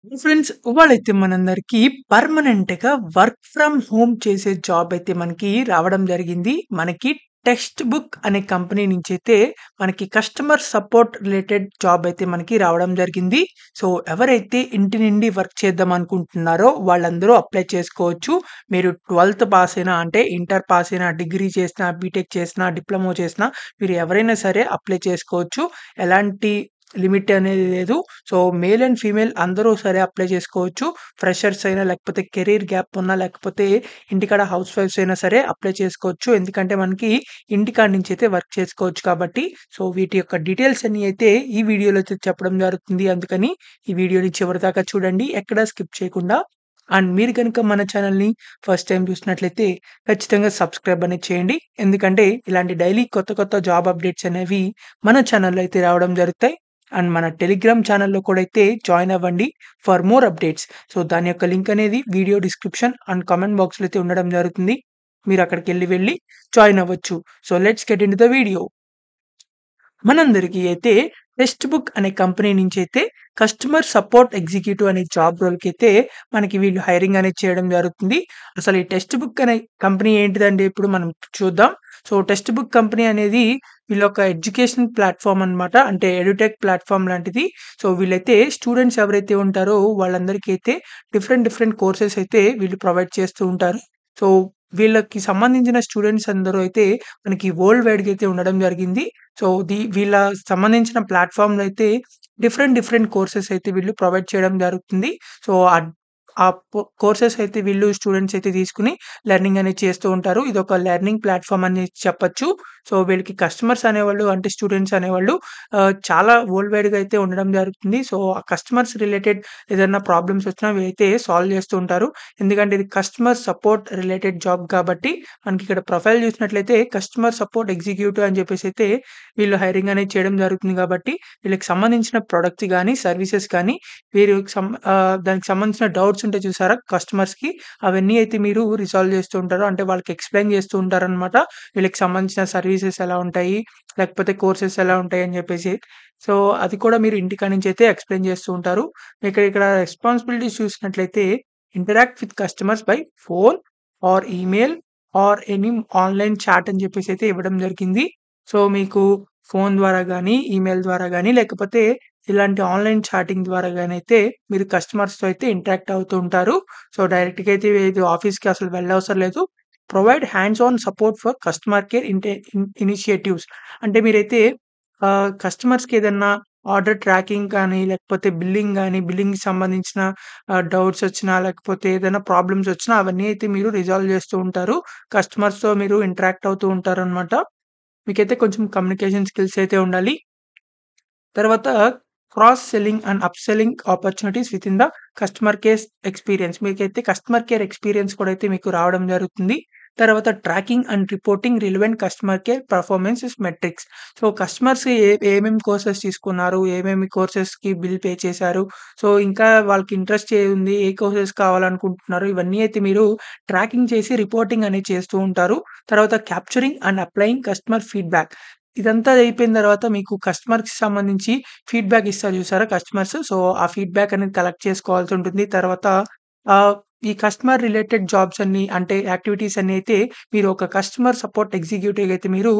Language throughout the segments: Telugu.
ఫ్రెండ్స్ ఇవాళైతే మనందరికీ పర్మనెంట్‌గా వర్క్ ఫ్రమ్ హోమ్ చేసే జాబ్ అయితే మనకి రావడం జరిగింది. మనకి టెక్స్ట్ బుక్ అనే కంపెనీ నుంచైతే మనకి కస్టమర్ సపోర్ట్ రిలేటెడ్ జాబ్ అయితే మనకి రావడం జరిగింది. సో, ఎవరైతే ఇంటి నుండి వర్క్ చేద్దాం అనుకుంటున్నారో వాళ్ళందరూ అప్లై చేసుకోవచ్చు. మీరు 12థ్ పాస్ అయినా అంటే ఇంటర్ పాస్ అయినా, డిగ్రీ చేసినా, బీటెక్ చేసినా, డిప్లొమా చేసినా మీరు ఎవరైనా సరే అప్లై చేసుకోవచ్చు. ఎలాంటి లిమిట్ అనేది లేదు. సో, మేల్ అండ్ ఫీమేల్ అందరూ సరే అప్లై చేసుకోవచ్చు. ఫ్రెషర్స్ అయినా, లేకపోతే కెరీర్ గ్యాప్ ఉన్నా, లేకపోతే ఇంటికాడ హౌస్ వైఫ్స్ అయినా సరే అప్లై చేసుకోవచ్చు. ఎందుకంటే మనకి ఇంటికాడ నుంచి అయితే వర్క్ చేసుకోవచ్చు కాబట్టి. సో, వీటి యొక్క డీటెయిల్స్ అన్నీ అయితే ఈ వీడియోలో అయితే చెప్పడం జరుగుతుంది. అందుకని ఈ వీడియోని చివరిదాకా చూడండి. ఎక్కడా స్కిప్ చేయకుండా. అండ్ మీరు గనుక మన ఛానల్‌ని ఫస్ట్ టైమ్ చూసినట్లయితే ఖచ్చితంగా సబ్స్క్రైబ్ అనేది చేయండి. ఎందుకంటే ఇలాంటి డైలీ కొత్త కొత్త జాబ్ అప్డేట్స్ అనేవి మన ఛానల్‌లో అయితే రావడం జరుగుతాయి. అండ్ మన టెలిగ్రామ్ ఛానల్‌లో కూడా అయితే జాయిన్ అవ్వండి ఫర్ మోర్ అప్డేట్స్. సో, దాని యొక్క లింక్ అనేది వీడియో డిస్క్రిప్షన్ అండ్ కామెంట్ బాక్స్‌లో అయితే ఉండడం జరుగుతుంది. మీరు అక్కడికెళ్ళి వెళ్లి జాయిన్ అవ్వచ్చు. So, let's get into the video. మనందరికీ అయితే టెక్స్ట్ బుక్ అనే కంపెనీ నుంచైతే కస్టమర్ సపోర్ట్ ఎగ్జిక్యూటివ్ అనే జాబ్ రోల్‌కైతే మనకి వీళ్ళు హైరింగ్ అనేది చేయడం జరుగుతుంది. అసలు ఈ టెక్స్ట్ బుక్ అనే కంపెనీ ఏంటిదండి ఇప్పుడు మనం చూద్దాం. సో, టెక్స్ట్ బుక్ కంపెనీ అనేది వీళ్ళొక ఎడ్యుకేషన్ ప్లాట్‌ఫార్మ్ అన్నమాట. అంటే ఎడ్యుటెక్ ప్లాట్‌ఫార్మ్ లాంటిది. సో, వీళ్ళైతే స్టూడెంట్స్ ఎవరైతే ఉంటారో వాళ్ళందరికీ అయితే డిఫరెంట్ డిఫరెంట్ కోర్సెస్ అయితే వీళ్ళు ప్రొవైడ్ చేస్తూ ఉంటారు. సో, వీళ్ళకి సంబంధించిన స్టూడెంట్స్ అందరూ అయితే మనకి వరల్డ్ వైడ్‌గా అయితే ఉండడం జరిగింది. సో, వీళ్ళ సంబంధించిన ప్లాట్‌ఫార్మ్‌లో అయితే డిఫరెంట్ డిఫరెంట్ కోర్సెస్ అయితే వీళ్ళు ప్రొవైడ్ చేయడం జరుగుతుంది. సో, ఆ కోర్సెస్ అయితే వీళ్ళు స్టూడెంట్స్ అయితే తీసుకొని లెర్నింగ్ అనేది చేస్తూ ఉంటారు. ఇదొక లెర్నింగ్ ప్లాట్‌ఫార్మ్ అని చెప్పొచ్చు. సో, వీళ్ళకి కస్టమర్స్ అనేవాళ్ళు అంటే స్టూడెంట్స్ అనేవాళ్ళు చాలా వరల్డ్ వైడ్‌గా అయితే ఉండడం జరుగుతుంది. సో, ఆ కస్టమర్స్ రిలేటెడ్ ఏదన్నా ప్రాబ్లమ్స్ వచ్చినా వీళ్ళైతే సాల్వ్ చేస్తూ ఉంటారు. ఎందుకంటే ఇది కస్టమర్ సపోర్ట్ రిలేటెడ్ జాబ్ కాబట్టి మనకిక్కడ ప్రొఫైల్ చూసినట్లయితే కస్టమర్ సపోర్ట్ ఎగ్జిక్యూటివ్ అని చెప్పేసైతే వీళ్ళు హైరింగ్ అనేది చేయడం జరుగుతుంది కాబట్టి వీళ్ళకి సంబంధించిన ప్రొడక్ట్స్ గానీ, సర్వీసెస్ కానీ దానికి సంబంధించిన డౌట్స్ ఉంటాయి చూసారా కస్టమర్స్‌కి అవన్నీ అయితే మీరు రిసాల్వ్ చేస్తూ ఉంటారు. అంటే వాళ్ళకి ఎక్స్‌ప్లెయిన్ చేస్తూ ఉంటారనమాట. వీళ్ళకి సంబంధించిన సర్వీసెస్ ఎలా ఉంటాయి, లేకపోతే కోర్సెస్ ఎలా ఉంటాయి అని చెప్పేసి. సో, అది కూడా మీరు ఇంటికాడ నుంచి అయితే ఎక్స్‌ప్లెయిన్ చేస్తూ ఉంటారు. ఇక్కడ రెస్పాన్సిబిలిటీస్ చూసినట్లయితే interact with customers by phone or email or any online chat అని చెప్పేసైతే ఇవ్వడం జరిగింది. సో, మీకు ఫోను ద్వారా గానీ, ఈమెయిల్ ద్వారా గానీ, లేకపోతే ఇలాంటి ఆన్‌లైన్ చాటింగ్ ద్వారా గానైతే మీరు కస్టమర్స్‌తో అయితే ఇంటరాక్ట్ అవుతూ ఉంటారు. సో, డైరెక్ట్‌గా అయితే ఇది ఆఫీస్‌కి అసలు వెళ్ళవసరం లేదు. Provide hands on support for customer care initiatives. అంటే మీరైతే కస్టమర్స్‌కి ఏదన్నా ఆర్డర్ ట్రాకింగ్ కానీ, లేకపోతే బిల్లింగ్ గానీ, బిల్లింగ్‌కి సంబంధించిన డౌట్స్ వచ్చినా, లేకపోతే ఏదైనా ప్రాబ్లమ్స్ వచ్చినా అవన్నీ అయితే మీరు రిజాల్వ్ చేస్తూ ఉంటారు. కస్టమర్స్‌తో మీరు ఇంటరాక్ట్ అవుతూ ఉంటారనమాట. మీకైతే కొంచెం కమ్యూనికేషన్ స్కిల్స్ అయితే ఉండాలి. తర్వాత cross selling and upselling opportunities within the customer care experience. మీకైతే కస్టమర్ కేర్ ఎక్స్‌పీరియన్స్ కూడా అయితే మీకు రావడం జరుగుతుంది. తర్వాత tracking and reporting relevant customer care performance metrics. So, customers ఏమేమి కోర్సెస్ తీసుకున్నారు, ఏమేమి కోర్సెస్‌కి బిల్ పే చేశారు, సో, ఇంకా వాళ్ళకి ఇంట్రెస్ట్ ఏదుంది, ఏ కోర్సెస్ కావాలనుకుంటున్నారు, ఇవన్నీ అయితే మీరు ట్రాకింగ్ చేసి రిపోర్టింగ్ అనేది చేస్తూ ఉంటారు. తర్వాత capturing and applying customer feedback. ఇదంతా అయిపోయిన తర్వాత మీకు కస్టమర్‌కి సంబంధించి ఫీడ్‌బ్యాక్ ఇస్తారు చూసారా కస్టమర్స్. సో, ఆ ఫీడ్‌బ్యాక్ అనేది కలెక్ట్ చేసుకోవాల్సి ఉంటుంది. తర్వాత ఆహ్, ఈ కస్టమర్ రిలేటెడ్ జాబ్స్ అన్నీ అంటే యాక్టివిటీస్ అన్నీ అయితే మీరు ఒక కస్టమర్ సపోర్ట్ ఎగ్జిక్యూటివ్‌గా అయితే మీరు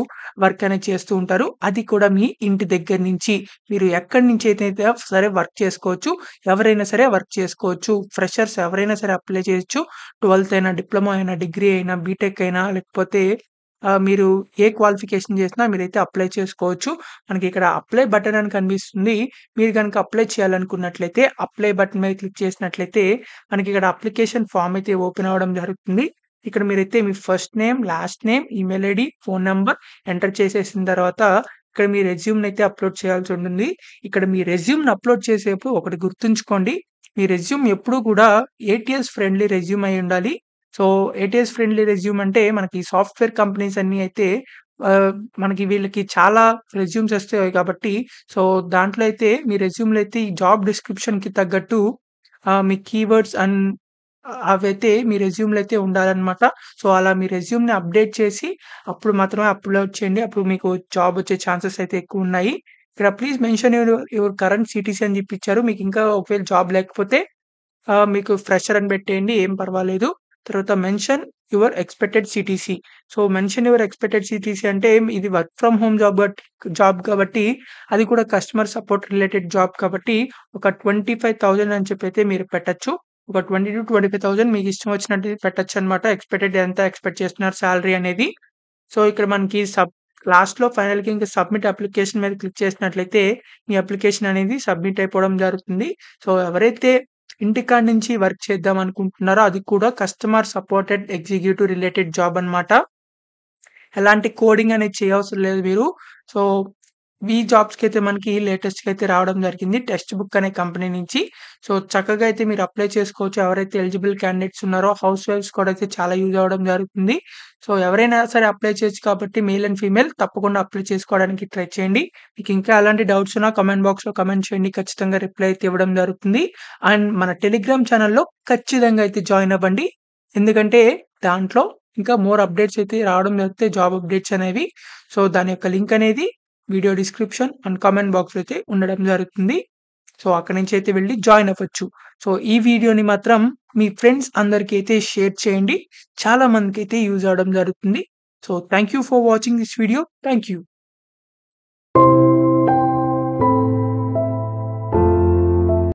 వర్క్ అనేది చేస్తూ ఉంటారు. అది కూడా మీ ఇంటి దగ్గర నుంచి మీరు ఎక్కడి నుంచి అయితే సరే వర్క్ చేసుకోవచ్చు. ఎవరైనా సరే వర్క్ చేసుకోవచ్చు. ఫ్రెషర్స్ ఎవరైనా సరే అప్లై చేయొచ్చు. 12థ్ అయినా, డిప్లొమా అయినా, డిగ్రీ అయినా, బీటెక్ అయినా లేకపోతే మీరు ఏ క్వాలిఫికేషన్ చేసినా మీరైతే అప్లై చేసుకోవచ్చు. మనకిక్కడ అప్లై బటన్ అని కనిపిస్తుంది. మీరు గనుక అప్లై చేయాలనుకున్నట్లయితే అప్లై బటన్ మీద క్లిక్ చేసినట్లయితే మనకిక్కడ అప్లికేషన్ ఫార్మ్ అయితే ఓపెన్ అవ్వడం జరుగుతుంది. ఇక్కడ మీరైతే మీ first name, last name, email ID, phone number enter చేసేసిన తర్వాత ఇక్కడ మీ రెజ్యూమ్‌నైతే అప్‌లోడ్ చేయాల్సి ఉంటుంది. ఇక్కడ మీ రెజ్యూమ్‌ని అప్‌లోడ్ చేసేప్పుడు ఒకటి గుర్తుంచుకోండి. మీ రెజ్యూమ్ ఎప్పుడూ కూడా ఏటీఎస్ ఫ్రెండ్లీ రెజ్యూమ్ అయ్యుండాలి. సో, ఏటీఎస్ ఫ్రెండ్లీ రెజ్యూమ్ అంటే మనకి సాఫ్ట్‌వేర్ కంపెనీస్ అన్నీ అయితే ఆహ్, మనకి వీళ్ళకి చాలా రెజ్యూమ్స్ వస్తాయి కాబట్టి, సో, దాంట్లో అయితే మీ రెజ్యూమ్‌లో అయితే ఈ జాబ్ డిస్క్రిప్షన్‌కి తగ్గట్టు మీ కీవర్డ్స్ అండ్ అవైతే మీ రెజ్యూమ్‌లో అయితే ఉండాలనమాట. సో, అలా మీ రెజ్యూమ్‌ని అప్డేట్ చేసి అప్పుడు మాత్రమే అప్‌లోడ్ చేయండి. అప్పుడు మీకు జాబ్ వచ్చే ఛాన్సెస్ అయితే ఎక్కువున్నాయి. ఇక్కడ please mention your current CTC అని చెప్పి ఇచ్చారు. మీకు ఇంకా ఒకవేళ జాబ్ లేకపోతే మీకు ఫ్రెషర్ అని పెట్టేయండి. ఏం పర్వాలేదు. తర్వాత mention your expected CTC. So, mention your expected CTC అంటే ఇది వర్క్ ఫ్రమ్ హోమ్ జాబ్ కాబట్టి అది కూడా కస్టమర్ సపోర్ట్ రిలేటెడ్ జాబ్ కాబట్టి ఒక 25,000 అని చెప్పైతే మీరు పెట్టొచ్చు. ఒక 20,000-25,000 మీకు ఇష్టం వచ్చినట్టు పెట్టొచ్చనమాట. ఎంత ఎక్స్‌పెక్ట్ చేస్తున్నారు సాలరీ అనేది. సో, ఇక్కడ మనకి లాస్ట్‌లో ఫైనల్‌గా ఇంక సబ్మిట్ అప్లికేషన్ మీద క్లిక్ చేసినట్లయితే మీ అప్లికేషన్ అనేది సబ్మిట్ అయిపోవడం జరుగుతుంది. సో, ఎవరైతే ఇంటికాడ నుంచి వర్క్ చేద్దాం అనుకుంటున్నారో అది కూడా customer supported executive related job అన్నమాట. ఎలాంటి కోడింగ్ అనేది చేయవసరం లేదు మీరు. సో, ఈ జాబ్స్‌కైతే మనకి లేటెస్ట్‌గా అయితే రావడం జరిగింది. టెక్స్ట్ బుక్ అనే కంపెనీ నుంచి. సో, చక్కగా అయితే మీరు అప్లై చేసుకోవచ్చు. ఎవరైతే ఎలిజిబుల్ క్యాండిడేట్స్ ఉన్నారో హౌస్ వైఫ్స్ కూడా అయితే చాలా యూజ్ అవ్వడం జరుగుతుంది. సో, ఎవరైనా సరే అప్లై చేయొచ్చు కాబట్టి మేల్ అండ్ ఫీమేల్ తప్పకుండా అప్లై చేసుకోవడానికి ట్రై చేయండి. మీకు ఇంకా ఎలాంటి డౌట్స్ ఉన్నా కామెంట్ బాక్స్‌లో కామెంట్ చేయండి. ఖచ్చితంగా రిప్లై అయితే ఇవ్వడం జరుగుతుంది. అండ్ మన టెలిగ్రామ్ ఛానెల్‌లో ఖచ్చితంగా అయితే జాయిన్ అవ్వండి. ఎందుకంటే దాంట్లో ఇంకా మోర్ అప్డేట్స్ అయితే రావడం జరుగుతాయి. జాబ్ అప్డేట్స్ అనేవి. సో, దాని యొక్క లింక్ అనేది వీడియో డిస్క్రిప్షన్ అండ్ కామెంట్ బాక్స్‌లో అయితే ఉండడం జరుగుతుంది. సో, అక్కడి నుంచి అయితే వెళ్లి జాయిన్ అవ్వచ్చు. సో, ఈ వీడియోని మాత్రం మీ ఫ్రెండ్స్ అందరికి అయితే షేర్ చేయండి. చాలా మందికైతే యూజ్ అవ్వడం జరుగుతుంది. So, thank you for watching this video. Thank you.